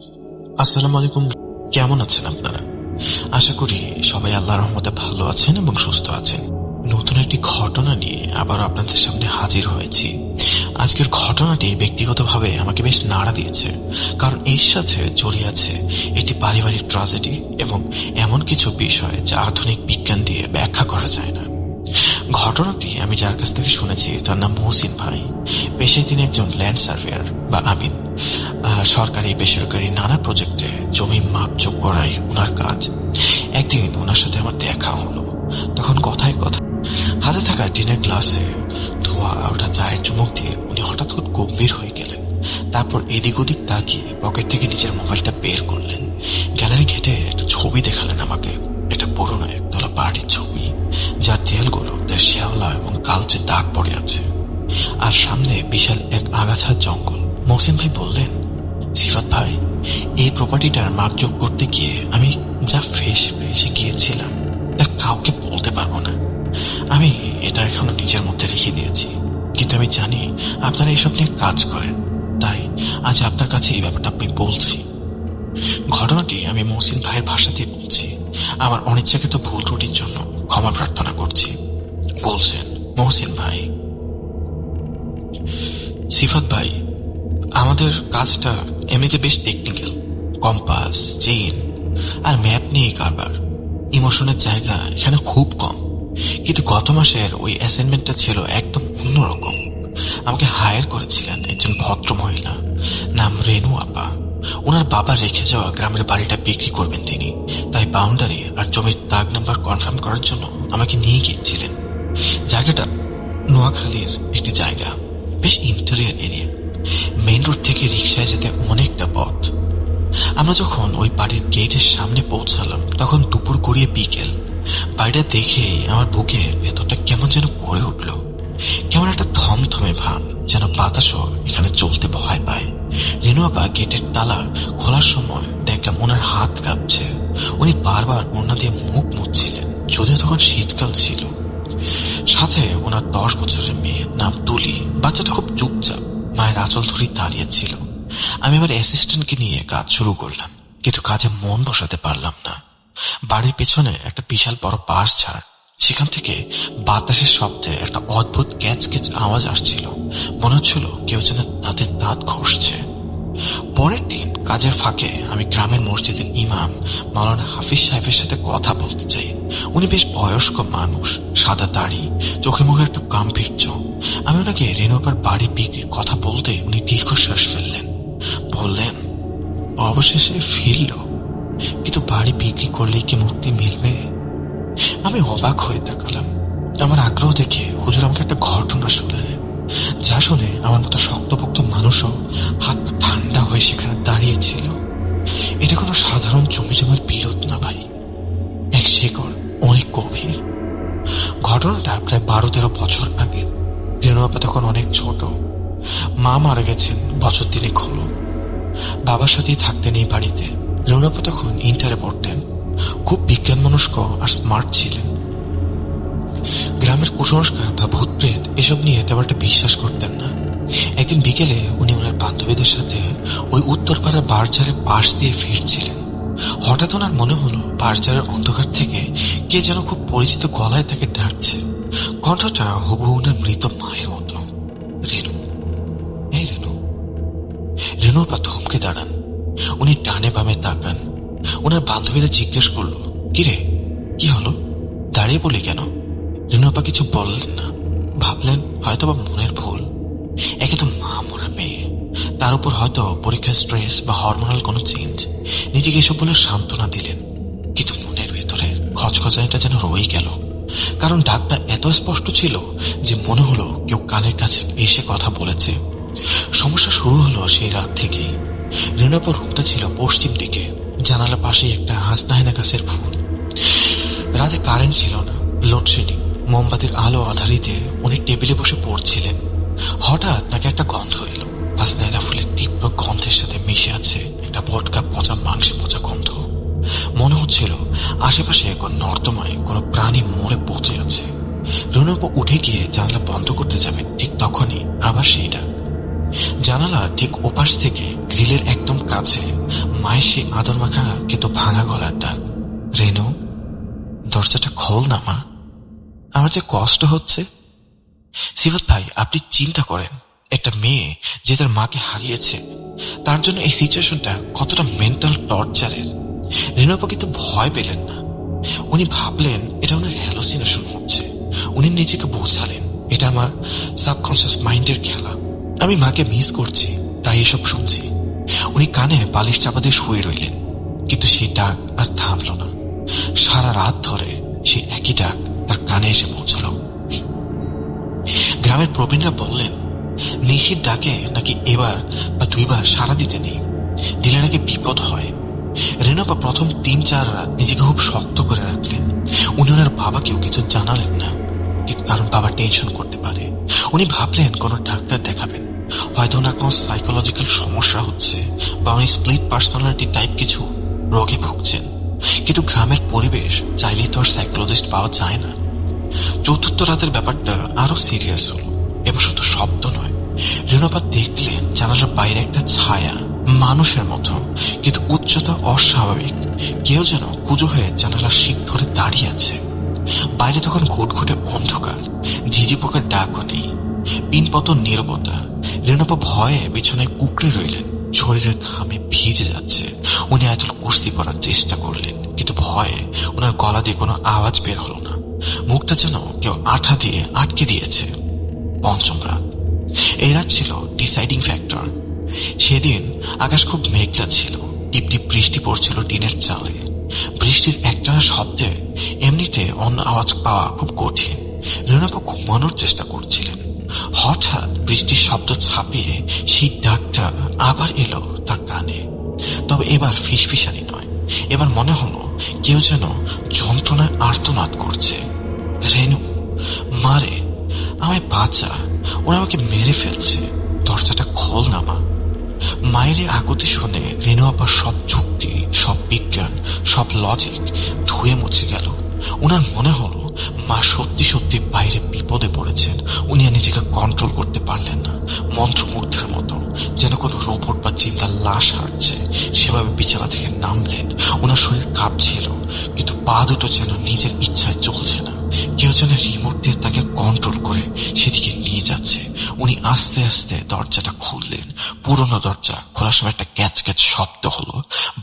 আসসালামু আলাইকুম। কেমন আছেন আপনারা? আশা করি সবাই আল্লাহর রহমতে ভালো আছেন এবং সুস্থ আছেন। নতুন একটি ঘটনা নিয়ে আবার আপনাদের সামনে হাজির হয়েছি। আজকের ঘটনাটি ব্যক্তিগতভাবে আমাকে বেশ নাড়া দিয়েছে, কারণ এর সাথে জড়িয়ে আছে একটি পারিবারিক ট্র্যাজেডি এবং এমন কিছু বিষয় যা আধুনিক বিজ্ঞান দিয়ে ব্যাখ্যা করা যায় না। ঘটনাটি আমি যার কাছ থেকে শুনেছি তার নাম মহসিন ভাই। পেশায় তিনি একজন ল্যান্ড সার্ভেয়ার বা আমিন। সরকারি বেসরকারি নানা প্রজেক্টে জমি মাপজোক করাই ওনার কাজ। একদিন ওনার সাথে আমার দেখা হলো। তখন কথায় কথা, হাতে থাকা টিনের গ্লাসে ধোয়া ওঠা চায়ের চুমুক দিয়ে উনি হঠাৎ খুব গম্ভীর হয়ে গেলেন। তারপর এদিক ওদিক তাকিয়ে পকেট থেকে নিজের মোবাইলটা বের করলেন। গ্যালারি ঘেটে একটা ছবি দেখালেন আমাকে। এটা পুরোনো একতলা বাড়ির ছবি, যার দেয়ালগুলো তার শেওলা এবং কালচে দাগ পড়ে আছে, আর সামনে বিশাল এক আগাছার জঙ্গল। মহসিন ভাই বললেন, সিফাত ভাই, এই প্রপার্টিটার মাপজোক করতে গিয়ে আমি যা ফেসে গিয়েছিলাম তা কাউকে বলতে পারবো না। আমি এটা এখনো নিজের মধ্যে রেখে দিয়েছি, কিন্তু আমি জানি আপনারা এসব নিয়ে কাজ করেন, তাই আজ আপনার কাছে এই ব্যাপারটা আমি বলছি। ঘটনাটি আমি মহসিন ভাইয়ের ভাষাতেই বলছি। আমার অনিচ্ছাকৃত ভুল ত্রুটির জন্য ক্ষমা প্রার্থনা করছি। বলছেন মহসিন ভাই, সিফাত ভাই, আমাদের কাজটা এমনিতে বেশ টেকনিক্যাল। কম্পাস, চেইন আর ম্যাপ নিয়ে কারবার। ইমোশনের জায়গা এখানে খুব কম। কিন্তু গত মাসের ওই অ্যাসাইনমেন্টটা ছিল একদম অন্যরকম। আমাকে হায়ার করেছিলেন একজন ভদ্র মহিলা, নাম রেনু আপা। ওনার বাবা রেখে যাওয়া গ্রামের বাড়িটা বিক্রি করবেন তিনি, তাই বাউন্ডারি আর জমির দাগ নাম্বার কনফার্ম করার জন্য আমাকে নিয়ে গিয়েছিলেন। জায়গাটা নোয়াখালীর একটি জায়গা, বেশ ইন্টেরিয়র এরিয়া। মেইন রোড থেকে রিক্সায় যেতে অনেকটা পথ। আমরা যখন ওই বাড়ির গেটের সামনে পৌঁছালাম তখন দুপুর গড়িয়ে বিকেল। বাড়িটা দেখে আমার বুকের ভেতরটা কেমন যেন করে উঠল। কেমন একটা থমথমে ভাব, যেন বাতাসও এখানে চলতে ভয় পায়। রেনু আপা গেটের তালা খোলার সময় দেখলাম ওনার হাত কাঁপছে। উনি বারবার ওড়না দিয়ে মুখ মুছছিলেন, যদিও তখন শীতকাল ছিল। সাথে ওনার 10 বছরের মেয়ে, নাম তুলি। বাচ্চাটা খুব চুপচাপ মায়ের আঁচল ধরে দাঁড়িয়ে ছিল। আমি আমার অ্যাসিস্ট্যান্টকে নিয়ে কাজ শুরু করলাম, কিন্তু কাজে মন বসাতে পারলাম না। বাড়ির পেছনে একটা বিশাল বড় বাঁশ ঝাড়, সেখান থেকে বাতাসের শব্দে একটা অদ্ভুত ক্যাচ ক্যাচ আওয়াজ আসছিল। মনে হচ্ছিল কেউ যেন তাদের দাঁত ঘষছে। পরের দিন কাজের ফাঁকে আমি গ্রামের মসজিদের ইমাম মাওলানা হাফিজ সাহেবের সাথে কথা বলতে চাই। উনি বেশ বয়স্ক মানুষ, সাদা দাড়ি, চোখে মুখে একটা গাম্ভীর্য। আমি ওনাকে রেনুপার বাড়ি বিক্রির কথা বলতে উনি দীর্ঘশ্বাস ফেললেন। বললেন, অবশেষে ফিরল, কিন্তু বাড়ি বিক্রি করলেই কি মুক্তি মিলবে? আমি অবাক হয়ে তাকালাম। আমার আগ্রহ দেখে হুজুর আমাকে একটা ঘটনা শুনলেন, যা শুনে আমার মতো শক্তপোক্ত মানুষও হাত পা ঠান্ডা হয়ে সেখানে দাঁড়িয়েছিল। এটা কোনো সাধারণ জমি জমার বিরোধ না ভাই, এক শেকড় অনেক গভীর। ঘটনাটা প্রায় 12-13 বছর আগে। রেনু আপা তখন অনেক ছোট। মা মারা গেছেন বছর 3 হলো। বাবার সাথেই থাকতেন এই বাড়িতে। রেনু আপা তখন ইন্টারে পড়তেন। খুব বিজ্ঞান মনস্ক আর স্মার্ট ছিলেন। গ্রামের কুসংস্কার বা ভূতপ্রেত এসব নিয়ে তেমন একটা বিশ্বাস করতেন না। একদিন বিকেলে উনি ওনার বান্ধবীদের সাথে ওই উত্তরপাড়ার বারঝাড়ের পাশ দিয়ে ফিরছিলেন। হঠাৎ ওনার মনে হলো বারঝাড়ের অন্ধকার থেকে কে যেন খুব পরিচিত গলায় তাকে ডাকছে। কণ্ঠটা হুবহু ওনার মৃত মায়ের মতো, রেনু, এই রেনু। রেনু আপা থমকে দাঁড়ান। উনি ডানে বামে তাকান। ওনার বান্ধবীরা জিজ্ঞেস করলো, কিরে, কি হলো, দাঁড়িয়ে বলি কেন? রেনু আপা কিছু বললেন না। ভাবলেন হয়তো বা মনের ভুল। একে তো মা মরা মেয়ে, তার উপর হয়তো পরীক্ষার স্ট্রেস বা হরমোনাল কোনো চেঞ্জ। নিজেকে এসব বলে সান্ত্বনা দিলেন, কিন্তু মনের ভেতরে খচখচানিটা যেন রয়ে গেল। কারণ ডাকটা এত স্পষ্ট ছিল যে মনে হলো কেউ কানের কাছে এসে কথা বলেছে। সমস্যা শুরু হলো সেই রাত থেকেই। রেনু আপার রুমটা ছিল পশ্চিম দিকে, জানালার পাশেই একটা হাসনাহেনা গাছের ফুল। রাতে কারেন্ট ছিল না, লোডশেডিং। মোমবাতির আলো আধারিতে উনি টেবিলে বসে পড়ছিলেন। হঠাৎ তাকে একটা গন্ধ এলো। হাসনাহেনা ফুলের তীব্র গন্ধের সাথে মিশে আছে একটা ভটকা পচা মাংসে পচা গন্ধ। মনে হচ্ছিল আশেপাশে কোন নর্দমায় কোনো প্রাণী মরে পচে আছে। রেনু আপা উঠে গিয়ে জানালা বন্ধ করতে যাবেন, ঠিক তখনই আবার সেই ডাক। জানালা ঠিক ওপাশ থেকে গ্রিলের একদম কাছে মায়ের সেই আদর মাখা কিন্তু ভাঙা গলার ডাক, রেনু, দরজাটা খোল না মা, আমার যে কষ্ট হচ্ছে। সিফাত ভাই, আপনি চিন্তা করেন, একটা মেয়ে যে তার মাকে হারিয়েছে, তার জন্য এই সিচুয়েশনটা কতটা মেন্টাল টর্চারের। রেনুপা কিন্তু ভয় পেলেন না। উনি ভাবলেন এটা ওনার হ্যালোসিনেশন হচ্ছে। উনি নিজেকে বোঝালেন, এটা আমার সাবকনসিয়াস মাইন্ডের খেলা, আমি মাকে মিস করছি, তাই এসব শুনছি। উনি কানে বালিশ চাপা দিয়ে শুয়ে রইলেন, কিন্তু সেই ডাক আর থামল না। সারা রাত ধরে সেই একই ডাক তার কানে এসে পৌঁছল। গ্রামের প্রবীণরা বললেন, নিশির ডাকে নাকি এবার বা দুইবার সাড়া দিতে নেই, দিলে নাকি বিপদ হয়। রেনুপা প্রথম ৩-৪ রাত নিজেকে খুব শক্ত করে রাখলেন। উনি ওনার বাবাকেও কিছু জানালেন না, কারণ বাবা টেনশন করতে পারে। উনি ভাবলেন কোনো ডাক্তার দেখাবেন, হয়তো ওনার কোনো সাইকোলজিক্যাল সমস্যা হচ্ছে বা উনি স্প্লিট পার্সোনালিটি টাইপ কিছু রোগে ভুগছেন। কিন্তু গ্রামের পরিবেশ চাইলেই তো আর সাইকোলজিস্ট পাওয়া যায় না। চতুর্থ রাতের ব্যাপারটা আরো সিরিয়াস হলো। এবার শুধু শব্দ নয়, রেনুপা দেখলেন জানালার বাইরে একটা ছায়া, মানুষের মতো কিন্তু উচ্চতা অস্বাভাবিক। কেউ যেন কুজো হয়ে জানালার শিক ধরে দাঁড়িয়ে আছে। বাইরে তখন ঘুটঘুটে অন্ধকার, ঝিঝি পোকার ডাকও নেই, পিনপতন নীরবতা। রেনুপা ভয়ে বিছানায় কুকড়ে রইলেন, শরীরের ঘামে ভিজে যাচ্ছে। উনি আয়াতুল কুরসি পড়ার চেষ্টা করলেন, কিন্তু ভয়ে ওনার গলা দিয়ে কোনো আওয়াজ বের হলো না। মুখটা যেন কেউ আঠা দিয়ে আটকে দিয়েছে। পঞ্চম রাত, এই রাত ছিল ডিসাইডিং ফ্যাক্টর। সেদিন আকাশ খুব মেঘলা ছিল, টিপটিপ বৃষ্টি পড়ছিল টিনের চালে। বৃষ্টির একটানা শব্দে এমনিতে অন্য আওয়াজ পাওয়া খুব কঠিন। রেনুপা ঘুমানোর চেষ্টা করছিলেন, হঠাৎ বৃষ্টির শব্দ ছাপিয়ে সেই ডাকটা আবার এলো তার কানে। তবে এবার ফিসফিসানি নয়, এবার মনে হলো কেউ যেন যন্ত্রণায় আর্তনাদ করছে। রেনু, মারে, আমায় বাঁচা, ওরা আমাকে মেরে ফেলছে, দরজাটা খোল না মা। মায়ের আকুতি শুনে রেনু আবার সব যুক্তি, সব বিজ্ঞান, সব লজিক ধুয়ে মুছে গেল। উনার মনে হলো মা সত্যি সত্যি বাইরে বিপদে পড়েছেন। উনি আর নিজেকে কন্ট্রোল করতে পারলেন না। মন্ত্রমুগ্ধের মতো যেন কোনো রোবট বা চিন্তার লাশ হাঁটছে সেভাবে বিছানা থেকে নামলেন। ওনার শরীর কাঁপছিল, কিন্তু পা দুটো যেন নিজের ইচ্ছায় চলছে না। কেউ যেন রিমোট দিয়ে তাকে কন্ট্রোল করে সেদিকে নিয়ে যাচ্ছে। উনি আস্তে আস্তে দরজাটা খুললেন। পুরোনো দরজা খোলার সময় একটা ক্যাচ ক্যাচ শব্দ হলো।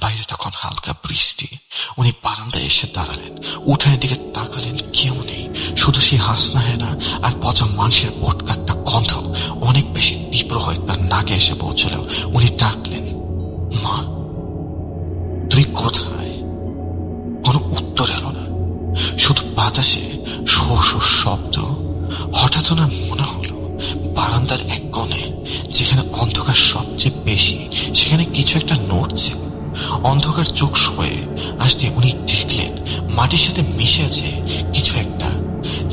বাইরে তখন হালকা বৃষ্টি। উনি বারান্দায় এসে দাঁড়ালেন, উঠানের দিকে তাকালেন, কেউ নেই, শুধু সেই হাসনা হেনা আর পচা মাংসের বোটকা গন্ধ অনেক বেশি তীব্র হয়ে তার নাকে এসে পৌঁছলেও উনি ডাকলেন, মা, তুই কোথায়? কোনো উত্তর এলো না, শুধু বাতাসে শো শো শব্দ। হঠাৎ ওনার মনে হলো বারান্দার এক কোণে, যেখানে অন্ধকার সবচেয়ে বেশি, সেখানে কিছু একটা নড়ছে। অন্ধকার চোখ সয়ে আসতে উনি দেখলেন মাটির সাথে মিশে আছে কিছু একটা।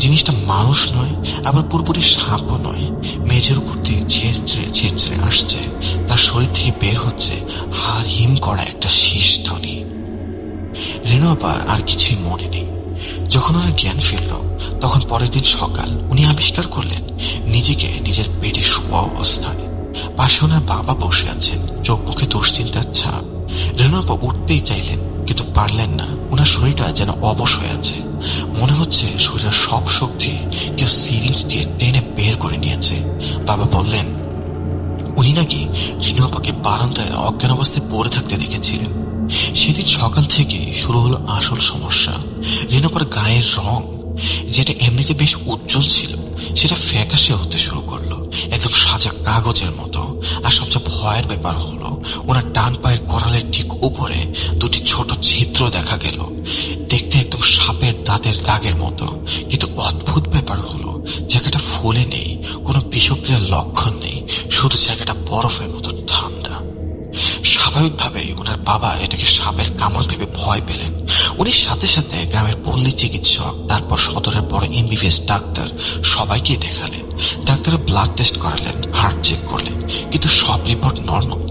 জিনিসটা মানুষ নয়, আবার পুরোপুরি সাপও নয়। মেঝের উপর দিয়ে ছেড়ে ছেড়ে আসছে। তার শরীর থেকে বের হচ্ছে হাড় হিম করা একটা শীষ ধ্বনি। রেনু আবার আর কিছুই মনে নেই। যখন ওনার জ্ঞান ফিরল, তখন পরের দিন সকাল। উনি আবিষ্কার করলেন নিজেকে নিজের বেডে শোয়া অবস্থায়। পাশে ওনার বাবা বসে আছেন, চোখ মুখে দুশ্চিন্তার ছাপ। রেনু আপা উঠতেই চাইলেন, কিন্তু পারলেন না। ওনার শরীরটা যেন অবশ হয়ে আছে। মনে হচ্ছে শরীরের সব শক্তি কেউ সিরিঞ্জ দিয়ে টেনে বের করে নিয়েছে। বাবা বললেন উনি নাকি রিনু আপাকে বারান্দায় অজ্ঞান অবস্থায় পড়ে থাকতে দেখেছিলেন। সেদিন সকাল থেকে শুরু হলো আসল সমস্যা। রিনু আপার গায়ের রং, যেটা এমনিতে বেশ উজ্জ্বল ছিল, সেটা ফ্যাকাশে হতে শুরু করলো, একদম সাজা কাগজের মতো। আর সবচেয়ে ভয়ের ব্যাপার হলো ওনার ডান পায়ের করালের ঠিক উপরে দুটি ছোট ছিদ্র দেখা গেল, দেখতে একদম সাপের দাঁতের দাগের মতো। কিন্তু অদ্ভুত ব্যাপার হলো জায়গাটা ফুলে নেই, কোনো বিষক্রিয়ার লক্ষণ নেই, শুধু জায়গাটা বরফের মতো ঠান্ডা। স্বাভাবিকভাবেই ওনার বাবা এটাকে সাপের কামড় ভেবে ভয় পেলেন। উনি সাথে সাথে গ্রামের পল্লী চিকিৎসক, তারপর সদরের বড় এমবিবিএস ডাক্তার সবাইকে দেখালেন। ডাক্তাররা ব্লাড টেস্ট করালেন, হার্ট চেক করলেন, কিন্তু সব রিপোর্ট নর্মাল।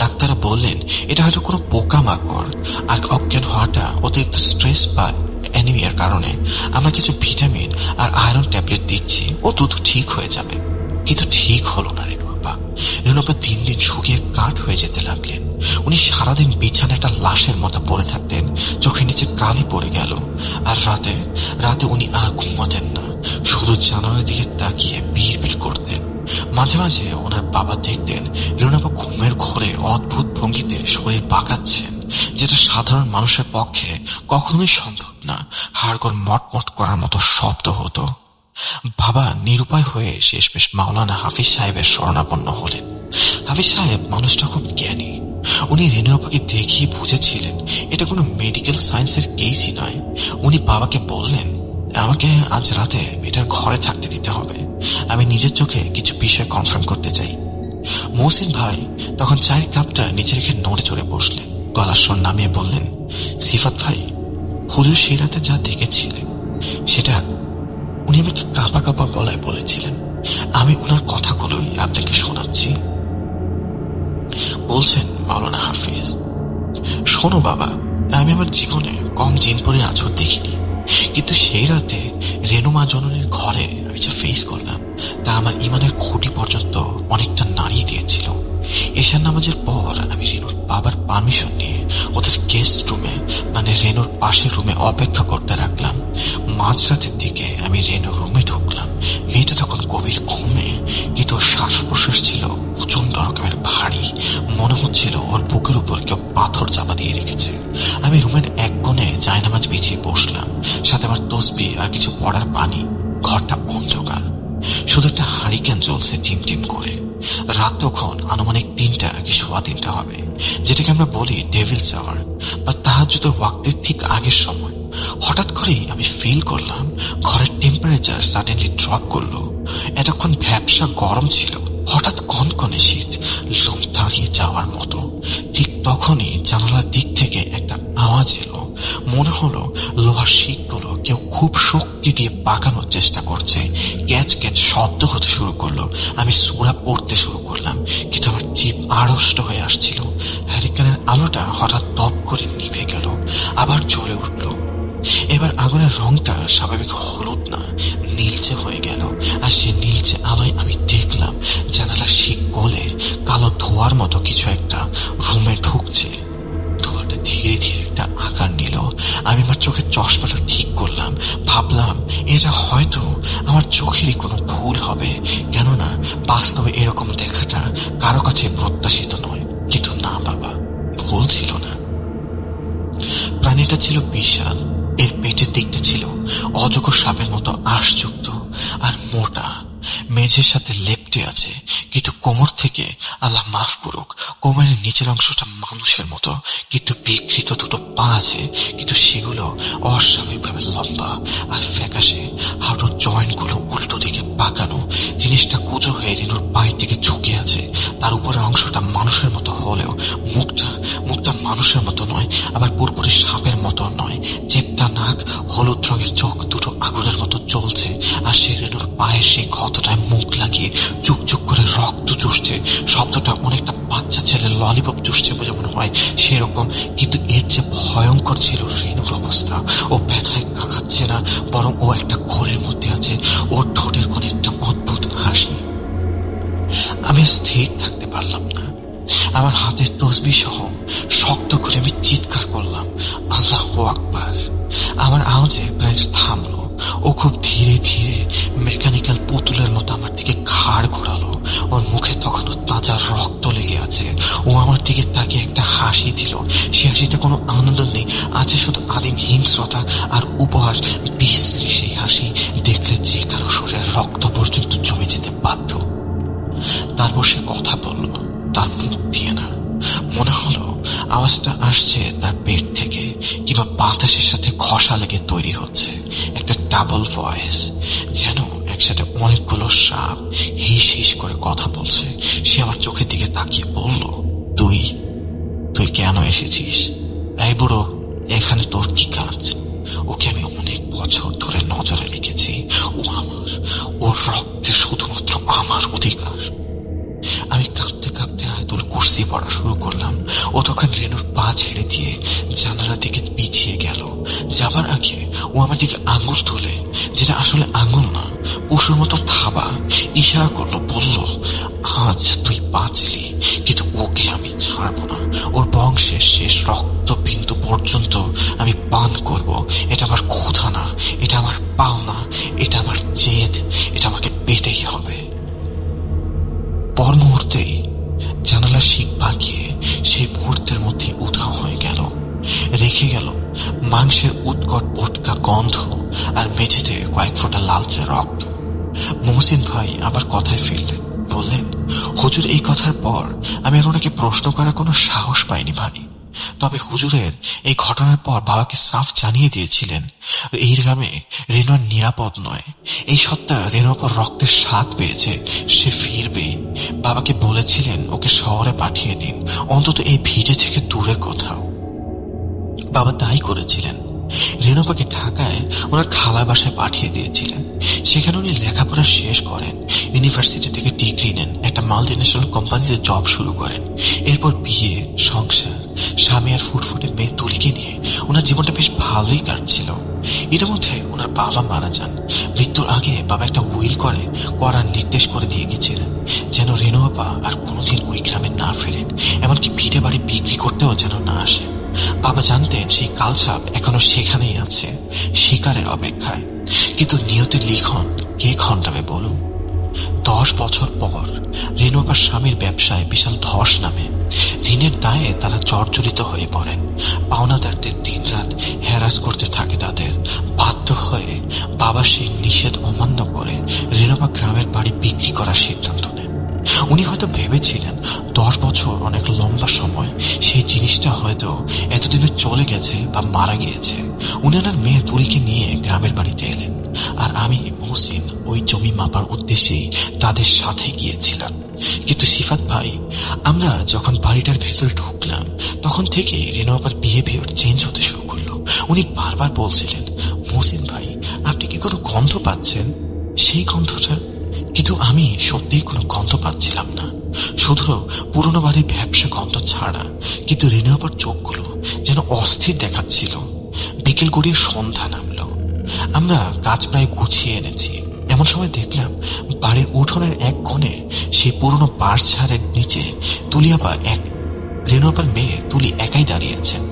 ডাক্তাররা বললেন এটা হয়তো কোনো পোকামাকড়, আর অজ্ঞান হওয়াটা অতিরিক্ত স্ট্রেস বা অ্যানিমিয়ার কারণে। আমরা কিছু ভিটামিন আর আয়রন ট্যাবলেট দিচ্ছি, ও দ্রুত ঠিক হয়ে যাবে। কিন্তু ঠিক হলো না। রেনু আপা দিন দিন শুকিয়ে কাঠ হয়ে যেতে লাগলেন। উনি সারাদিন বিছানায় একটা লাশের মতো পড়ে থাকতেন, চোখের নিচে কালি পড়ে গেল। আর রাতে রাতে উনি আর ঘুমাতেন না, শুধু জানালার দিকে তাকিয়ে বিড়বিড় করতেন। মাঝে মাঝে ওনার বাবা দেখতেন রেনুপা ঘুমের ঘোরে অদ্ভুত ভঙ্গিতে শরীর পাকাচ্ছেন, যেটা সাধারণ মানুষের পক্ষে কখনোই সম্ভব না। হাড়গোড় মটমট করার মতো শব্দ হতো। বাবা নিরুপায় হয়ে শেষমেশ মাওলানা হাফিজ সাহেবের শরণাপন্ন হলেন। হাফিজ সাহেব মানুষটা খুব জ্ঞানী। উনি রেনুপাকে দেখিয়ে বুঝেছিলেন এটা কোনো মেডিকেল সায়েন্সের কেসই নয়। উনি বাবাকে বললেন, আমাকে আজ রাতে এটার ঘরে থাকতে দিতে হবে, আমি নিজের চোখে কিছু বিষয় কনফার্ম করতে চাই। মহসিন ভাই তখন চায়ের কাপটা নিচে রেখে নড়ে চড়ে বসলেন, গলার স্বর নামিয়ে বললেন, সিফাত ভাই, হুজুর সেই রাতে যা দেখেছিলেন সেটা উনি আমাকে কাঁপা কাঁপা গলায় বলেছিলেন। আমি ওনার কথাগুলোই আপনাকে শোনাচ্ছি। বলছেন মাওলানা হাফিজ, শোনো বাবা, আমি আমার জীবনে কম জিনপুরের আঁচড় দেখিনি, কিন্তু সেই রাতে রেনুমা জননীর ঘরে আমি যা ফেস করলাম তা আমার ইমানের খুঁটি পর্যন্ত অনেকটা নাড়িয়ে দিয়েছিল। এশার নামাজের পর আমি রেনুর বাবার পারমিশন নিয়ে ওদের গেস্ট রুমে, মানে রেনুর পাশের রুমে অপেক্ষা করতে রাখলাম। মাঝরাতের দিকে আমি রেনুর রুমে ঢুকলাম। মেয়েটা তখন গভীর ঘুমে, কিন্তু ওর শ্বাস প্রশ্বাস ছিল প্রচন্ড রকমের ভারী। মনে হচ্ছিল ওর বুকের উপর কেউ পাথর চাপা দিয়ে রেখেছে। আমি রুমের এক কোণে জায়নামাজ বিছিয়ে বসলাম, সাথে আমার তসবিহ আর কিছু পড়ার পানি। ঘরটা অন্ধকার, শুধু একটা হারিকেন জ্বলছে টিম টিম করে। রাত তখন আনুমানিক 3টা কি 3:15 হবে, যেটাকে আমরা বলি ডেভিলস আওয়ার বা তাহাজ্জুদের ওয়াক্তের ঠিক আগের সময়। হঠাৎ করেই আমি ফিল করলাম ঘরের টেম্পারেচার সাডেনলি ড্রপ করলো। এতক্ষণ ভ্যাপসা গরম ছিল, হঠাৎ কনকনে শীত, লোম দাঁড়িয়ে যাওয়ার মতো। ঠিক তখনই জানালার দিক থেকে একটা আওয়াজ এলো। মনে হলো লোহার শিকগুলো কেউ খুব শক্তি দিয়ে পাকানোর চেষ্টা করছে। ক্যাচ ক্যাচ শব্দ হতে শুরু করলো। আমি সূরা পড়তে শুরু করলাম, কিন্তু আমার জিভ আড়ষ্ট হয়ে আসছিল। হ্যারিকেনের আলোটা হঠাৎ দপ করে নিভে গেল, আবার জ্বলে উঠল। এবার আগুনের রংটা স্বাভাবিক হলুদ না, নীলচে হয়ে গেল। আর সে নীলচে আলোয় আমি দেখলাম জানালার শিক গলে কালো ধোয়ার মতো কিছু একটা রুমে ঢুকছে। ধোয়াটা ধীরে ধীরে একটা আকার নিল। আমি আমার চোখের চশমাটা ঠিক করলাম, ভাবলাম এটা হয়তো আমার চোখেরই কোনো ভুল হবে, কেননা বাস্তবে এরকম দেখাটা কারো কাছে প্রত্যাশিত নয়। কিন্তু না বাবা, ভুল ছিল না। প্রাণীটা ছিল বিশাল। এর পেটের দিকটা ছিল অজগর সাপের মতো আঁশযুক্ত আর মোটা, মেঝের সাথে লেপ্টে আছে। কিন্তু কোমর থেকে, আল্লাহ মাফ করুক, কোমরের নিচের অংশটা মানুষের মতো, কিন্তু বিকৃত দুটো পা আছে, কিন্তু সেগুলো অস্বাভাবিকভাবে লম্বা আর ফ্যাকাশে। হাঁটুর জয়েন্ট গুলো উল্টো দিকে পাকানো। জিনিসটা কুচো হয়ে রেনুর পায়ের দিকে ঝুঁকে আছে। তার উপরের অংশটা মানুষের মতো হলেও মুখটা মানুষের মতো নয়, আবার পুরোপুরি সাপের মতো নয়। চেপ্টা নাক, হলুদ রঙের চোখ দুটো আগুনের মতো জ্বলছে। আর সে রেনুর পায়ের সেই ক্ষতটায় মুখ লাগিয়ে চুক চুক করে রক্ত চুষছে। শব্দটা অনেকটা বাচ্চা ছেলে ললিপপ চুষছে যেমন হয় সেরকম, কিন্তু এর যে ভয়ঙ্কর ছিল রেনুর অবস্থা। ও ব্যথায় কাকাচ্ছে না, বরং ও একটা ঘোরের মধ্যে আছে। ওর ঠোঁটের কোণে একটা অদ্ভুত হাসি। আমি স্থির থাকতে পারলাম না। আমার হাতের তসবিহ সহ শক্ত করে আমি চিৎকার করলাম, আল্লাহু আকবার। আমার আওয়াজে প্রায় থামলো। ও খুব ধীরে ধীরে মেকানিক্যাল পুতুলের মতো আমার দিকে ঘাড় ঘোরালো। ওর মুখে তখনও তাজা রক্ত লেগে আছে। ও আমার দিকে তাকিয়ে একটা হাসি দিল। সে হাসিতে কোনো আনন্দ নেই, আছে শুধু আদিম হিংস্রতা আর উপহাস। বিশ্রী সেই হাসি দেখলে যে কারো শরীরের রক্ত পর্যন্ত জমে যেতে বাধ্য। তারপর সে কথা বলল, তার মুখ দিয়ে না। মনে হলো আওয়াজটা আসছে তার পেট থেকে, কিংবা বাতাসের সাথে ঘষা লেগে তৈরি হচ্ছে একটা ডাবল ভয়েস, যেন একসাথে অনেকগুলো সাপ হিস হিস করে কথা বলছে। সে আমার চোখের দিকে তাকিয়ে বলল, তুই কেন এসেছিস? এই বুড়ো, এখানে তোর কি কাজ? ওকে আমি অনেক বছর ধরে নজরে রেখেছি। ও আমার, ওর রক্তে শুধুমাত্র আমার অধিকার। আমি কাঁপতে কাঁপতে আয়াতুল কুরসি পড়া শুরু করলাম। ও তখন রেনুর পা ছেড়ে দিয়ে জানালার দিকে পিছিয়ে গেল। যাবার আগে ও আমার দিকে আঙুল তোলে, যেটা আসলে আঙুল না, পশুর মতো থাবা। ইশারা করলো, বলল, আজ তুই বাঁচলি, কিন্তু ওকে আমি ছাড়বো না। ওর বংশের শেষ রক্তবিন্দু পর্যন্ত আমি পান করব। এটা আমার ক্ষুধা না, এটা আমার পাওনা, এটা আমার জেদ, এটা আমাকে পেতেই হবে। পর মুহূর্তেই জানালার শিক বাঁকিয়ে সেই মুহূর্তের মধ্যে উধাও হয়ে গেল। রেখে গেল মাংসের উৎকট পটকা গন্ধ আর মেঝেতে কয়েক ফোঁটা লালচে রক্ত। মহসিন ভাই আবার কথায় ফিরলেন, বললেন, হুজুর এই কথার পর আমি আর ওনাকে প্রশ্ন করার কোনো সাহস পাইনি ভাই। তবে হুজুরের এই ঘটনার পর বাবাকে সাফ জানিয়ে দিয়েছিলেন এই গ্রামে রেনোয়ার নিরাপদ নয়। এই সত্তা রেনোয়ার পর রক্তের স্বাদ পেয়েছে, সে ফিরবে। বাবাকে বলেছিলেন ওকে শহরে পাঠিয়ে দিন, অন্তত এই ভিজে থেকে দূরে কোথাও। বাবা তাই করেছিলেন। রেনোপাকে ঢাকায় ওনার খালা বাসায় পাঠিয়ে দিয়েছিলেন। সেখানে উনি লেখাপড়া শেষ করেন, ইউনিভার্সিটি থেকে ডিগ্রি নেন, একটা মাল্টিন্যাশনাল কোম্পানিতে জব শুরু করেন। এরপর বিয়ে, সংসার, স্বামী আর ফুটফুটে মেয়ে তুলিকে নিয়ে ওনার জীবনটা বেশ ভালোই কাটছিল। এর মধ্যে ওনার বাবা মারা যান। মৃত্যুর আগে বাবা একটা উইল করার নির্দেশ করে দিয়ে গেছিলেন, যেন রেনোপা আর কোনোদিন ওই গ্রামে না ফেরেন, এমনকি ভিটে বাড়ি বিক্রি করতেও যেন না আসে। বাবা জানতেন সেই কালসাপ এখনো সেখানেই আছে, শিকারের অপেক্ষায়। কিন্তু নিয়তির লিখন কে খণ্ডাবে বলুন? 10 বছর পর রেনোপার স্বামীর ব্যবসায় বিশাল ধস নামে। ঋণের দায়ে তারা জর্জরিত হয়ে পড়েন। পাওনাদারদের দিনরাত হ্যারাস করতে থাকে তাদের। বাধ্য হয়ে বাবা সেই নিষেধ অমান্য করে রেনোপা গ্রামের বাড়ি বিক্রি করার সিদ্ধান্ত নেন। উনি হয়তো ভেবেছিলেন 10 বছর অনেক লম্বা সময়, সেই জিনিসটা হয়তো এতদিনে চলে গেছে বা মারা গিয়েছে। উনি ওনার মেয়ে তুলিকে নিয়ে গ্রামের বাড়িতে এলেন, আর আমি মহসিন ওই জমি মাপার উদ্দেশ্যেই তাদের সাথে গিয়েছিলাম। কিন্তু সিফাত ভাই, আমরা যখন বাড়িটার ভেতরে ঢুকলাম তখন থেকে রেনোপার বিহেভিয়ার চেঞ্জ হতে শুরু করলো। উনি বারবার বলছিলেন, মহসিন ভাই আপনি কি কোনো গন্ধ পাচ্ছেন? সেই গন্ধটা, কিন্তু আমি সত্যিই কোনো গন্ধ পাচ্ছিলাম না, শুধু পুরনো বাড়ির ব্যবসা গন্ধ ছাড়া। কিন্তু রেনোপার চোখগুলো যেন অস্থির দেখাচ্ছিল। বিকেল গড়িয়ে সন্ধ্যা নামলো। আমরা কাজ প্রায় গুছিয়ে এনেছি। এমন সময় দেখলাম বাড়ির উঠোনের এক কোণে সেই পুরনো বাঁশ ঝাড়ের নিচে রেনোপার মেয়ে তুলি একাই দাঁড়িয়ে আছেন।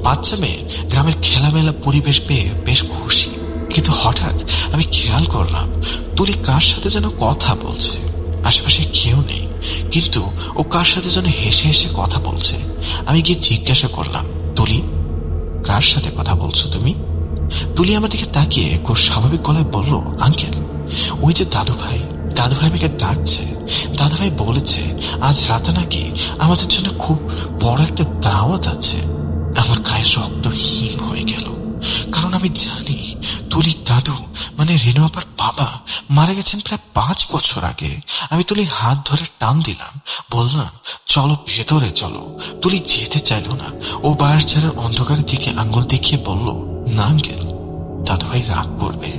বাচ্চা মেয়ে গ্রামের খেলামেলা পরিবেশ পেয়ে বেশ খুশি। কিন্তু হঠাৎ আমি খেয়াল করলাম তুলি কার সাথে যেন কথা বলছে। আশেপাশে কেউ নেই, কিন্তু ও কার সাথে যেন হেসে হেসে কথা বলছে। আমি গিয়ে জিজ্ঞাসা করলাম, তুলি কার সাথে কথা বলছো তুমি? তুলি আমার দিকে তাকিয়ে খুব স্বাভাবিক গলায় বলল, আঙ্কেল ওই যে দাদুভাই আমাকে ডাকছে। দাদুভাই বলেছে আজ রাতে নাকি আমাদের জন্য খুব বড় একটা দাওয়াত আছে। আমার গায়ে রক্ত হিম হয়ে গেল, কারণ আমি জানি তুলির দাদু মানে রেনোপার বাবা মারা গেছেন প্রায় 5 বছর আগে। আমি তুলির হাত ধরে টান দিলাম, বললাম চলো ভেতরে চলো। তুলি যেতে চাইল না। ও বাঁশ ঝাড়ের অন্ধকারের দিকে আঙ্গুল দেখিয়ে বলল, না আঙ্কেল, দাদুভাই রাগ করবে।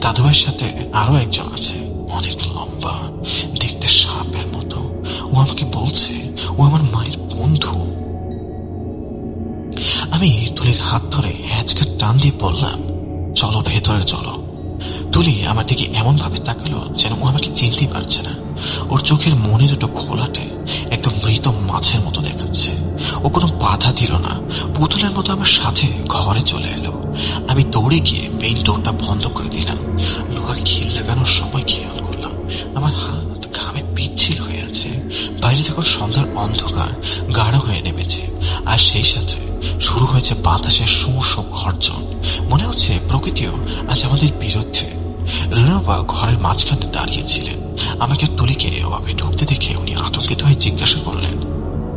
দাদুভাইয়ের সাথে আরো একজন আছে, অনেক লম্বা, দেখতে সাপের মতো। ও আমাকে বলছে ও আমার মায়ের বন্ধু। আমি তুলির হাত ধরে হ্যাঁচকা টান দিয়ে বললাম, চলো ভেতরে চলো। তুলি আমার দিকে এমন ভাবে তাকালো যেন ও আমাকে চিনতেই পারছে না। ওর চোখের মনের একটু ঘোলাটে একদম মৃত মাছের মতো দেখাচ্ছে। ও কোনো বাধা দিল না, পুতুলের মতো আমার সাথে ঘরে চলে এলো। আমি দৌড়ে গিয়ে মেইন ডোরটা বন্ধ করে দিলাম। লোহার খিল লাগানোর সময় খেয়াল করলাম আমার হাত ঘামে পিচ্ছিল হয়ে আছে। বাইরে তখন সন্ধ্যার অন্ধকার গাঢ় হয়ে নেমেছে, আর সেই সাথে শুরু হয়েছে বাতাসের শোঁ গর্জন। মনে হচ্ছে প্রকৃতিও আজ আমাদের বিরুদ্ধে। রেনোপা ঘরের মাঝখানে দাঁড়িয়েছিলেন। আমাকে তুলিকে ওভাবে ঢুকতে দেখে উনি আতঙ্কিত হয়ে জিজ্ঞাসা করলেন,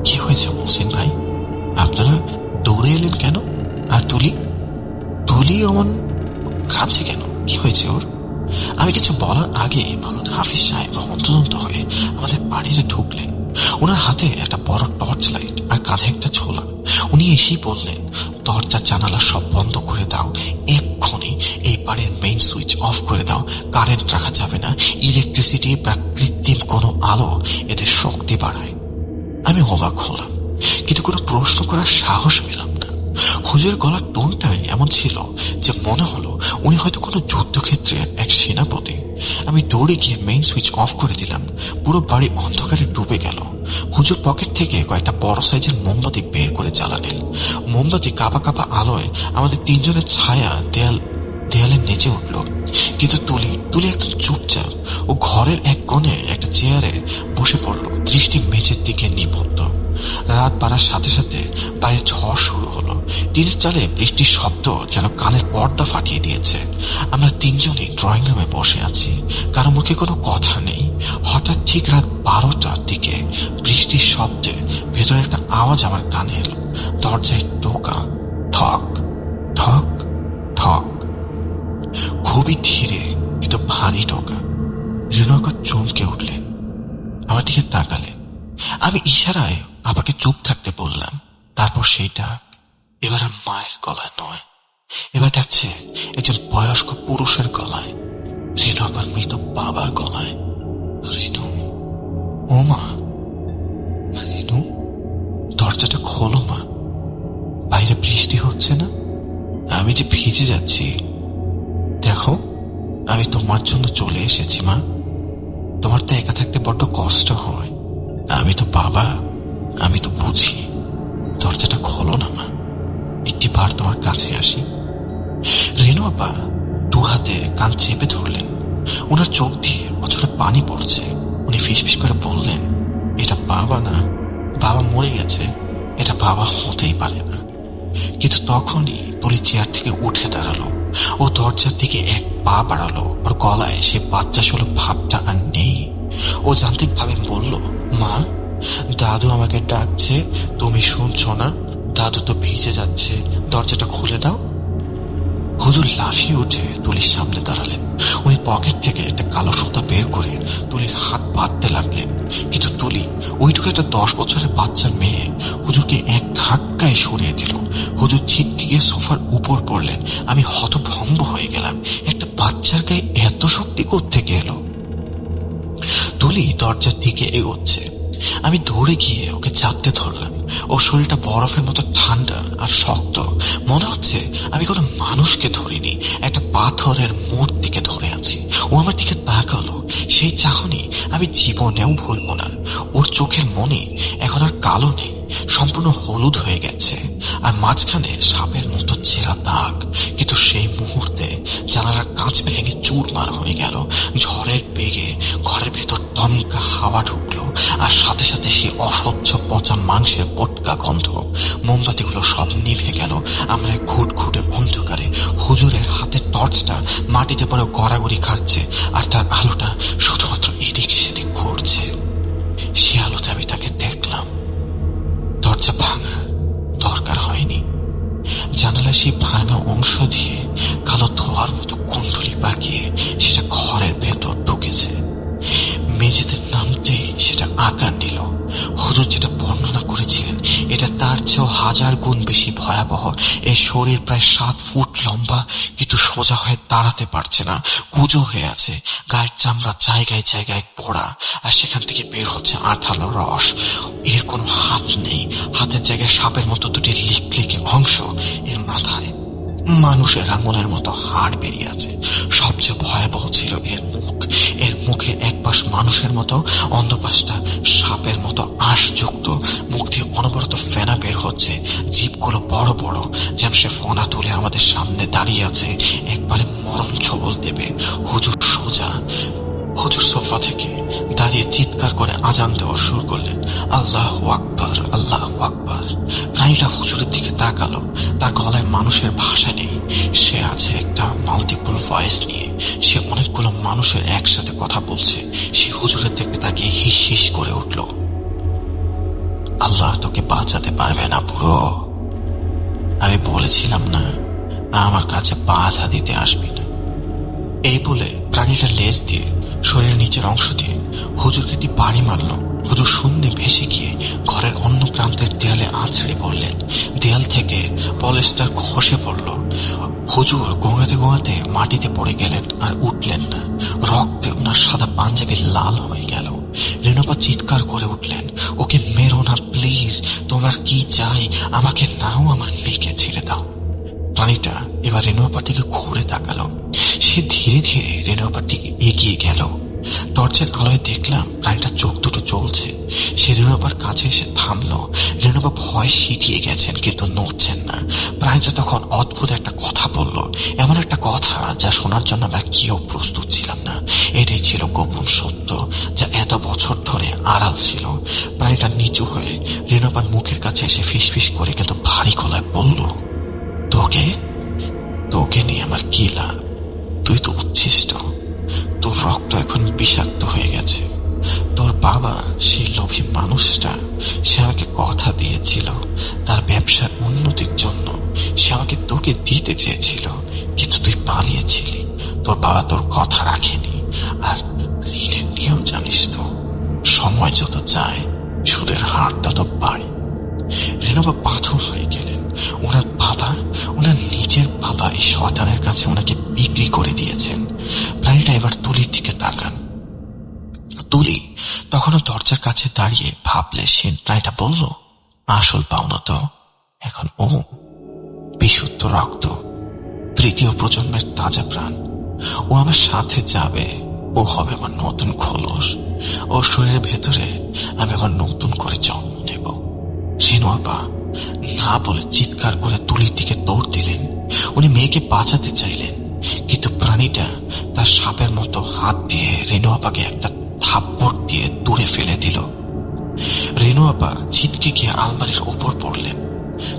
কি হয়েছে মহসিন ভাই? আপনারা দৌড়ে এলেন কেন? আর তুলি অমন ঘামছে কেন? কি হয়েছে ওর? আমি কিছু বলার আগে বলুন হাফিজ সাহেব হন্তদন্ত হয়ে আমাদের বাড়িতে ঢুকলেন। ওনার হাতে একটা বড় টর্চ লাইট আর কাঁধে একটা ছোলা। উনি এসেই বললেন, দরজা জানালা সব বন্ধ করে দাও, এক্ষুনি এই বাড়ির মেইন সুইচ অফ করে দাও। কারেন্ট রাখা যাবে না, ইলেকট্রিসিটি বা কৃত্রিম কোনো আলো এদের শক্তি বাড়ায়। আমি অবাক হলাম, কিন্তু কোনো প্রশ্ন করার সাহস পেলাম না। হুজুরের গলার টোনটাই এমন ছিল যে মনে হলো উনি হয়তো কোনো যুদ্ধক্ষেত্রের এক সেনাপতি। আমি দৌড়ে গিয়ে মেইন সুইচ অফ করে দিলাম। পুরো বাড়ি অন্ধকারে ডুবে গেল। হুজুর পকেট থেকে কয়েকটা বড় সাইজের মোমবাতি বের করে জ্বালালেন। মোমবাতি কাঁপা কাঁপা আলোয় আমাদের তিনজনের ছায়া দেয়ালের নিচে উঠল। কিন্তু তুলি একদম চুপচাপ ও ঘরের এক কোণে একটা চেয়ারে বসে পড়ল, দৃষ্টি মেঝের দিকে নিবদ্ধ। রাত বাড়ার সাথে সাথে বাইরে ঝড় শুরু হলো। টিনের চালে বৃষ্টির শব্দ যেন কানের পর্দা ফাটিয়ে দিয়েছে। আমরা তিনজনই ড্রয়িং রুমে বসে আছি, কারো মুখে কোনো কথা নেই। হঠাৎ ঠিক রাত 12টার দিকে বৃষ্টির শব্দে ভেতরে একটা আওয়াজ আমার কানে এলো। দরজায় টোকা, ঠক ঠক ঠক, খুবই ধীরে কিন্তু ভারী টোকা। রেণুকা চমকে উঠলেন, আমার দিকে তাকালেন। আমি ইশারায় আপাকে চুপ থাকতে বললাম। তারপর সেই ডাক এবার আর মায়ের গলায় নয়, এবার ডাকছে একজন বয়স্ক পুরুষের গলায়, রেণু আবার মৃত বাবার গলায়। রেণু, ও মা, রেণু, দরজাটা খোলো মা, বাইরে বৃষ্টি হচ্ছে না? আমি যে ভিজে যাচ্ছি। দেখো, আমি তোমার জন্য চলে এসেছি মা। তোমার তো একা থাকতে বড্ড কষ্ট হয়। আমি তো বাবা, আমি তো বুঝি। দরজাটা খোলো না মা, একটি বার তোমার কাছে আসি। রেণু আপা দু হাতে কান চেপে ধরলেন। ওনার চোখ দিয়ে অঝরে পানি পড়ছে। উনি ফিসফিস করে বললেন, এটা বাবা না, বাবা মরে গেছে, এটা বাবা হতেই পারে না। কিন্তু তখনই তুলি চেয়ার থেকে উঠে দাঁড়ালো। ও দরজার দিকে এক পা বাড়ালো। ওর গলায় সেই বাচ্চা সুলভ ভাবটা আর নেই। ও যান্ত্রিক ভাবে বলল, মা, দাদু আমাকে ডাকছে, তুমি শুনছো না? দাদু তো ভিজে যাচ্ছে, দরজাটা খুলে দাও। হুজুর লাফিয়ে উঠে তুলির সামনে দাঁড়ালেন। উনি পকেট থেকে একটা কালো সুতা বের করে তুলির হাত বাঁধতে লাগলেন। কিন্তু তুলি ওইটুকু একটা 10 বছরের বাচ্চার মেয়ে, হুজুরকে এক ধাক্কায় সরিয়ে দিল। হুজুর ছিটকে গিয়ে সোফার উপর পড়লেন। আমি হতভম্ব হয়ে গেলাম, একটা বাচ্চার গায়ে এত শক্তি কোত্থেকে এলো? তুলি দরজার দিকে এগোচ্ছে। আমি দৌড়ে গিয়ে ওকে চাপতে ধরলাম। ওর শরীরটা বরফের মতো ঠান্ডা আর শক্ত। মনে হচ্ছে আমি কোনো মানুষকে ধরিনি, একটা পাথরের মূর্তিকে ধরে আছি। ও আমার দিকে তাকালো, সেই চাহনি আমি জীবনেও ভুলবো না। ওর চোখের মনি এখন আর কালো নেই, সম্পূর্ণ হলুদ হয়ে গেছে, আর মাঝখানে সাপের মতো ছেঁড়া দাগ। কিন্তু সেই মুহূর্তে জানালার কাঁচ ভেঙে চুরমার হয়ে গেল। ঝড়ের বেগে ঘরের ভেতর দমকা হাওয়া ঢুকলো, আর সাথে সাথে সেই অসহ্য পচা মাংসের পটকা গন্ধ। মোমবাতিগুলো সব নিভে গেল। আমরা ঘুটঘুটে অন্ধকারে হুজুরের হাতের টর্চটা মাটিতে পড়ে গড়াগড়ি খাচ্ছে, আর তার আলোটা শুধুমাত্র এদিক সেদিক ঘুরছে। সে আলোতে আমি তাকে দেখলাম। দরজা ভাঙার দরকার হয়নি। জানালার সেই ভাঙা অংশ দিয়ে কালো ধোয়ার মতো কুণ্ডলি পাকিয়ে সেটা ঘরের ভেতর ঢুকেছে। মেঝেতে নামতে সেটা আকার নিল। হুজুর যেটা বর্ণনা করেছিলেন, এটা তার চেয়েও 1000 গুণ বেশি ভয়াবহ। এই শরীর প্রায় 7 ফুট লম্বা, কিন্তু সোজা হয়ে দাঁড়াতে পারছে না, কুঁজো হয়ে আছে। গায়ের চামড়া জায়গায় জায়গায় পোড়া, আর সেখান থেকে বের হচ্ছে আঠালো রস। এর কোনো হাত নেই, হাতের জায়গায় সাপের মতো দুটি লিকলিকে অংশ। এর মাথায় মানুষের আঙুলের মতো হাড় বেরিয়ে আছে। সবচেয়ে ভয়াবহ ছিল এর মুখ। এর মুখে এক পাশ মানুষের মতো, অন্য পাশটা সাপের মতো আঁশযুক্ত। মুখ দিয়ে অনবরত ফেনা বের হচ্ছে, জিভগুলো বড় বড়, যেন সে ফনা তুলে আমাদের সামনে দাঁড়িয়ে আছে, একবারে মরণ ছবল দেবে। হুজুর সোফা থেকে দাঁড়িয়ে চিৎকার করে আজান দেওয়া শুরু করলেন, আল্লাহু আকবার, আল্লাহু আকবার। প্রাণীটা হুজুরের দিকে তাকালো। তার গলায় মানুষের ভাষা নেই, সে আছে একটা মাল্টিপল ভয়েস নিয়ে। সে অনেকগুলো মানুষের একসাথে কথা বলছে। সে হুজুরের দিকে তাকিয়ে হিস হিস করে উঠল, আল্লাহ তোকে বাঁচাতে পারবে না বুড়ো। আমি বলেছিলাম না আমার কাছে বাধা দিতে আসবি না। এই বলে প্রাণীটা লেজ দিয়ে শরীরের নিচের অংশ দিয়ে হুজুরকে একটি বাড়ি মারল। হুজুর শূন্যে ভেসে গিয়ে ঘরের অন্য প্রান্তের দেয়ালে আছড়ে পড়লেন। দেয়াল থেকে পলেস্টার খসে পড়ল। হুজুর গোঙাতে গোঙাতে মাটিতে পড়ে গেলেন, আর উঠলেন না। রক্তে ওনার সাদা পাঞ্জাবি লাল হয়ে গেল। রেণুপা চিৎকার করে উঠলেন, ওকে মেরো না প্লিজ, তোমার কি চাই? আমাকে নাও, আমার মেয়েকে ছেড়ে দাও। প্রাণীটা এবার রেণুপার দিকে ঘুরে তাকালো। সে ধীরে ধীরে রেণুপার দিকে এগিয়ে গেল। টর্চের আলোয় দেখলাম প্রাণীটা চোখ দুটো জ্বলছে। সে রেণুপার কাছে এসে থামলো। রেণুপা ভয় সিটিয়ে গেছেন, কিন্তু নড়ছেন না। প্রাণীটা তখন অদ্ভুত একটা কথা বলল, এমন একটা কথা যা শোনার জন্য আমরা কেউ প্রস্তুত ছিলাম না। এটাই ছিল গোপন সত্য, যা এত বছর ধরে আড়াল ছিল। প্রাণীটা নিচু হয়ে রেণুপার মুখের কাছে এসে ফিসফিস করে কিন্তু ভারী গলায় বলল, তোকে তোকে নিয়ে আমার কি লাভ? তুই তো উচ্ছিষ্ট। তোর রক্ত এখন বিষাক্ত হয়ে গেছে। তোর বাবা, সেই লোভী মানুষটা, সে আমাকে কথা দিয়েছিল তার ব্যবসার উন্নতির জন্য। সে আমাকে তোকে দিতে চেয়েছিল, কিন্তু তুই পালিয়েছিলি। তোর বাবা তোর কথা রাখেনি। আর ঋণের নিয়ম জানিস তো, সময় যত যায় সুদের হার তত বাড়ে। রেণুবা পাথর হয়ে গেলেন। ওনার নিজের বাবা এই শয়তানের কাছে ওনাকে বিক্রি করে দিয়েছেন। প্রাণীটা এবার তুলির দিকে তাকান। তুলি তখনও দরজার কাছে দাঁড়িয়ে ভাবলে সে। প্রাণীটা বলল, আসল পাওনা তো এখন ও, বিশুদ্ধ রক্ত, তৃতীয় প্রজন্মের তাজা প্রাণ। ও আমার সাথে যাবে। ও হবে আমার নতুন খোলস। ওর শরীরের ভেতরে আমি আবার নতুন করে জন্ম নেব। রেণুপা না বলে চিৎকার করে তুলির দিকে দৌড় দিলেন। উনি মেয়েকে বাঁচাতে চাইলেন, কিন্তু প্রাণীটা তার সাপের মতো হাত দিয়ে রেণুপাকে একটা থাপ্পড় দিয়ে দূরে ফেলে দিল। রেণুপা ছিটকে গিয়ে আলমারির উপর পড়লেন।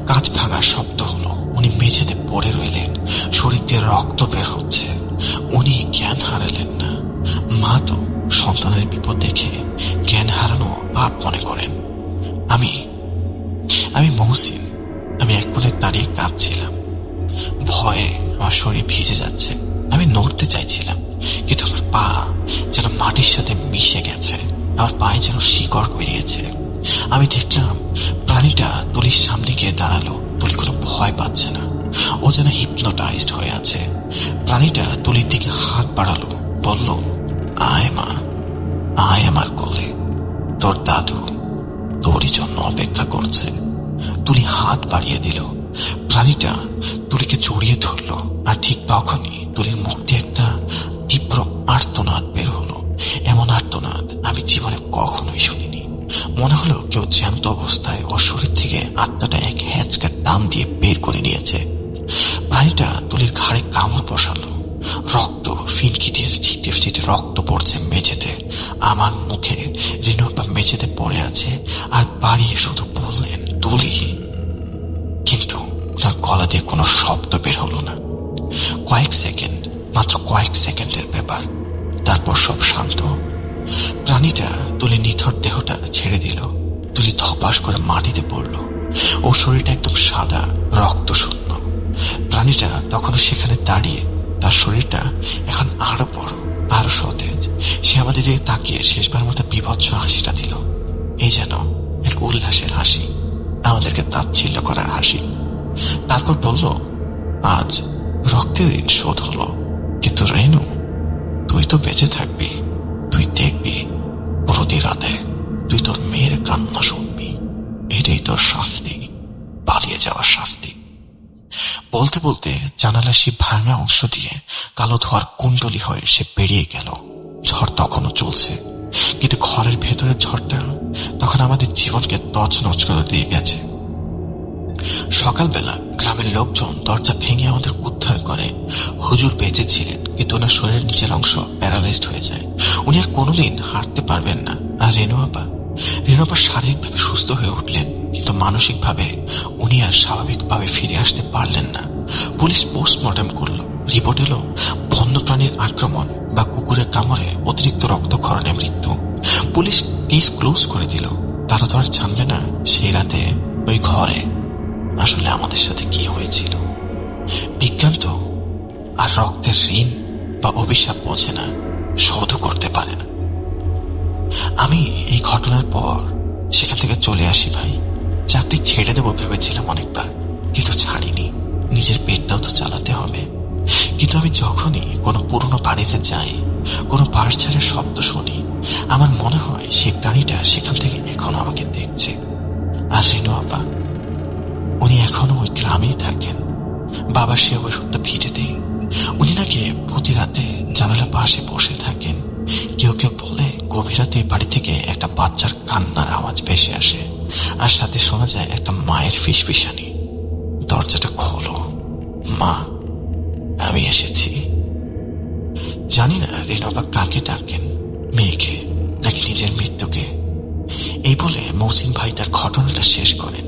কাঁচ ভাঙার শব্দ হলো। উনি মেঝেতে পড়ে রইলেন। শরীর দিয়ে রক্ত বের হচ্ছে। উনি জ্ঞান হারালেন না। মা তো সন্তানের বিপদ দেখে জ্ঞান হারানো পাপ মনে করেন। আমি মহসিন। আমি এক কোণে দাঁড়িয়ে কাঁপছিলাম। ভয়ে আমার শরীর ভিজে যাচ্ছে। আমি নড়তে চাইছিলাম, কিন্তু আমার পা যেন মাটির সাথে মিশে গেছে। আমার পায়ে যেন শিকড় বেরিয়েছে। আমি দেখলাম প্রাণীটা তুলির সামনে গিয়ে দাঁড়ালো। তুলি কোনো ভয় পাচ্ছে না। ও যেন হিপনোটাইজড হয়ে আছে। প্রাণীটা তুলির দিকে হাত বাড়ালো, বলল, আয় মা, আয় আমার কোলে। তোর দাদু তোরই জন্য অপেক্ষা করছে। তুলি হাত বাড়িয়ে দিল। প্রাণীটা তুলিকে জড়িয়ে ধরল। আর ঠিক তখনই তুলির মুখ দিয়ে একটা তীব্র আর্তনাদ বের হলো। এমন আর্তনাদ আমি জীবনে কখনোই শুনিনি। মনে হলো কেউ জ্যান্ত অবস্থায় ওর শরীর থেকে আত্মাটা এক হ্যাচকা টান দিয়ে বের করে নিয়েছে। প্রাণীটা তুলির ঘাড়ে কামড় বসালো। রক্ত ফিনকি দিয়ে ছিটে ছিটে রক্ত পড়ছে মেঝেতে। আমার মুখে রেণুপা মেঝেতে পড়ে আছে আর বাড়িয়ে শুধু বললেন, তুলি। কিন্তু ওনার গলা দিয়ে কোনো শব্দ বের হলো না। মাত্র কয়েক সেকেন্ডের ব্যাপার। তারপর সব শান্ত। প্রাণীটা তুলি নিথর দেহটা ছেড়ে দিল। তুলি ধপাস করে মাটিতে পড়ল। ও শরীরটা একদম সাদা, রক্ত শূন্য। প্রাণীটা তখনও সেখানে দাঁড়িয়ে। তার শরীরটা এখন আরো বড়, আরো সতেজ। সে আমাদের দিকে তাকিয়ে শেষবার মতো বিভৎস হাসিটা দিল। এই যেন এক উল্লাসের হাসি, আমাদেরকে তাচ্ছিল্য করার হাসি। তারপর বলল, আজ রক্তের ঋণ শোধ হলো, কিন্তু রেণু, তুই তো বেঁচে থাকবি। তুই দেখবি প্রতি রাতে তুই তোর মেয়ের কান্না শুনবি। এটাই তোর শাস্তি, পালিয়ে যাওয়ার শাস্তি। বলতে বলতে জানালার সে ভাঙা অংশ দিয়ে কালো ধোয়ার কুণ্ডলি হয়ে সে বেরিয়ে গেল। ঝড় তখনও চলছে, কিন্তু ঘরের ভেতরের ঝড়টা তখন আমাদের জীবনকে তছনছ করে দিয়ে গেছে। সকালবেলা গ্রামের লোকজন দরজা ভেঙে আমাদের উদ্ধার করে। হুজুর বেঁচে ছিলেন, কিন্তু ওনার শরীরের নিচের অংশ প্যারালাইজড হয়ে যায়। উনি আর কোনোদিন হাঁটতে পারবেন না। আর রেণুপা শারীরিকভাবে সুস্থ হয়ে উঠলেন, কিন্তু মানসিকভাবে উনি আর স্বাভাবিকভাবে ফিরে আসতে পারলেন না। পুলিশ পোস্টমর্টম করলো। রিপোর্ট এলো বন্যপ্রাণীর আক্রমণ বা কুকুরের কামড়ে অতিরিক্ত রক্তক্ষরণে মৃত্যু। পুলিশ কেস ক্লোজ করে দিল। তারা তো আর জানবে না সেই রাতে ওই ঘরে আসলে আমাদের সাথে কি হয়েছিল। বিজ্ঞান তো আর রক্তের ঋণ বা অভিশাপ বোঝে না, শোধও করতে পারে না। আমি এই ঘটনার পর সেখান থেকে চলে আসি ভাই। চাকরি ছেড়ে দেবো ভেবেছিলাম অনেকবার, কিন্তু ছাড়িনি। নিজের পেটটাও তো চালাতে হবে। কিন্তু আমি যখনই কোনো পুরনো বাড়িতে যাই, কোনো বাঁশঝাড়ের শব্দ শুনি, আমার মনে হয় সেই প্রাণীটা সেখান থেকে এখনো আমাকে দেখছে। আর রেণুপা, উনি এখনো ওই গ্রামেই থাকেন। বাবা সে অবসরটা ভিটেতে উনি নাকি প্রতি রাতে জানালা পাশে বসে থাকেন। কেউ কেউ বলে গভীর রাতে বাড়ি থেকে একটা বাচ্চার কান্নার আওয়াজ ভেসে আসে, আর সাথে শোনা যায় একটা মায়ের ফিসফিসানি। দরজাটা খোলো মা, আমি এসেছি। জানি না রেনোবা কাকে ডাকেন, মেয়েকে নাকি নিজের মৃত্যুকে। এই বলে মহসিন ভাই তার ঘটনাটা শেষ করেন।